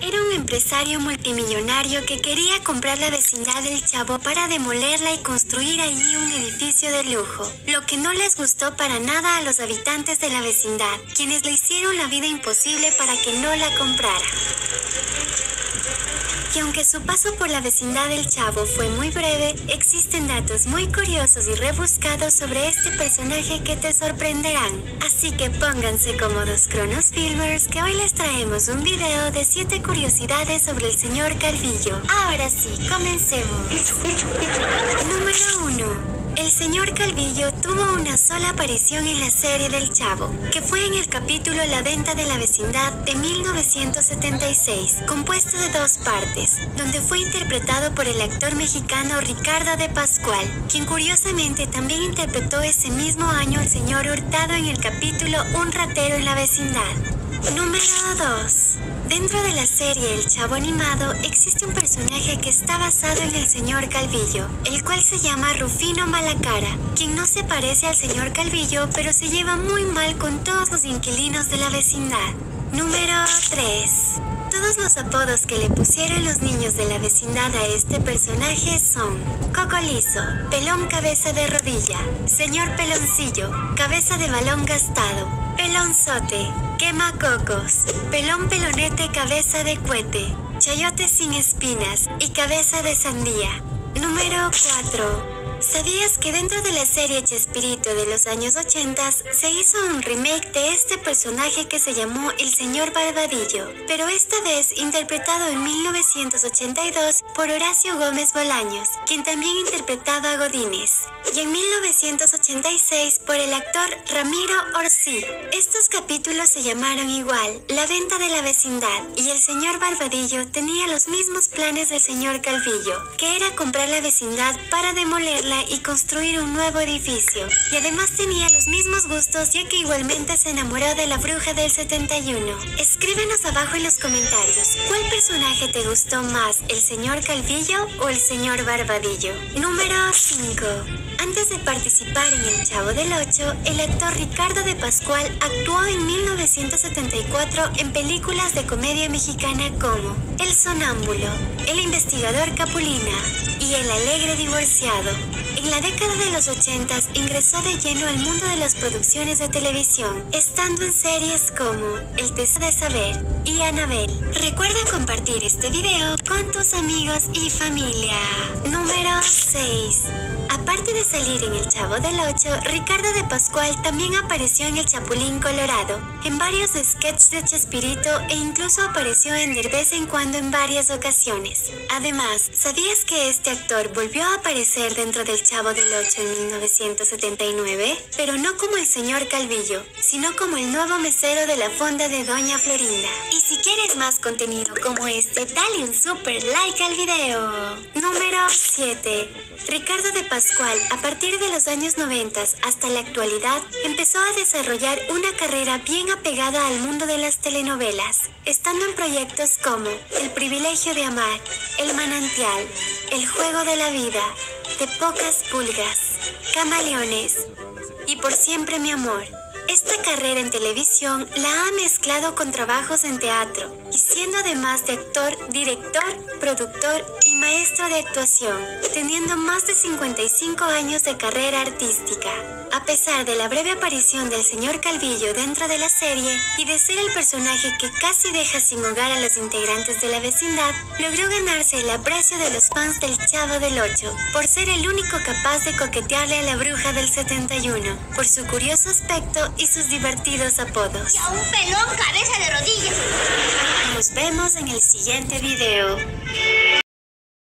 era un empresario multimillonario que quería comprar la vecindad del Chavo para demolerla y construir allí un edificio de lujo, lo que no les gustó para nada a los habitantes de la vecindad, quienes le hicieron la vida imposible para que no la comprara. Y aunque su paso por la vecindad del Chavo fue muy breve, existen datos muy curiosos y rebuscados sobre este personaje que te sorprenderán. Así que pónganse cómodos, Cronosfilmers, que hoy les traemos un video de 7 curiosidades sobre el señor Calvillo. Ahora sí, comencemos. Número 1. El señor Calvillo tuvo una sola aparición en la serie del Chavo, que fue en el capítulo La venta de la vecindad de 1976, compuesto de 2 partes, donde fue interpretado por el actor mexicano Ricardo de Pascual, quien curiosamente también interpretó ese mismo año al señor Hurtado en el capítulo Un ratero en la vecindad. Número 2. Dentro de la serie El Chavo Animado existe un personaje que está basado en el señor Calvillo, el cual se llama Rufino Malacara, quien no se parece al señor Calvillo, pero se lleva muy mal con todos los inquilinos de la vecindad. Número 3. Todos los apodos que le pusieron los niños de la vecindad a este personaje son Cocolizo, Pelón Cabeza de Rodilla, Señor Peloncillo, Cabeza de Balón Gastado, Pelonzote, Quema Cocos, Pelón Pelonete Cabeza de Cuete, Chayote Sin Espinas y Cabeza de Sandía. Número 4. ¿Sabías que dentro de la serie Chespirito de los años 80 se hizo un remake de este personaje que se llamó El Señor Barbadillo, pero esta vez interpretado en 1982 por Horacio Gómez Bolaños, quien también interpretaba a Godínez, y en 1986 por el actor Ramiro Orsí? Estos capítulos se llamaron igual, La venta de la vecindad, y el señor Barbadillo tenía los mismos planes del señor Calvillo, que era comprar la vecindad para demolerla y construir un nuevo edificio, y además tenía los mismos gustos, ya que igualmente se enamoró de la bruja del 71. Escríbenos abajo en los comentarios, ¿cuál personaje te gustó más, el señor Calvillo o el señor Barbadillo? Número 5. Antes de participar en El Chavo del Ocho, el actor Ricardo de Pascual actuó en 1974 en películas de comedia mexicana como El Sonámbulo, El Investigador Capulina y El Alegre Divorciado. En la década de los 80 ingresó de lleno al mundo de las producciones de televisión, estando en series como El Tesoro de Saber y Anabel. Recuerda compartir este video con tus amigos y familia. Número 6. Aparte de salir en El Chavo del Ocho, Ricardo de Pascual también apareció en El Chapulín Colorado, en varios sketches de Chespirito e incluso apareció en De vez en cuando en varias ocasiones. Además, ¿sabías que este actor volvió a aparecer dentro del Chavo del Ocho en 1979? Pero no como el señor Calvillo, sino como el nuevo mesero de la fonda de Doña Florinda. Y si quieres más contenido como este, dale un super like al video. Número 7. Ricardo de Pascual, a partir de los años 90 hasta la actualidad, empezó a desarrollar una carrera bien apegada al mundo de las telenovelas, estando en proyectos como El Privilegio de Amar, El Manantial, El Juego de la Vida, De Pocas Pulgas, Camaleones y Por Siempre Mi Amor. Esta carrera en televisión la ha mezclado con trabajos en teatro, y siendo además de actor, director, productor y maestro de actuación, teniendo más de 55 años de carrera artística. A pesar de la breve aparición del señor Calvillo dentro de la serie y de ser el personaje que casi deja sin hogar a los integrantes de la vecindad, logró ganarse el aprecio de los fans del Chavo del Ocho, por ser el único capaz de coquetearle a la bruja del 71, por su curioso aspecto y sus divertidos apodos. Y a un pelón cabeza de rodilla. Nos vemos en el siguiente video.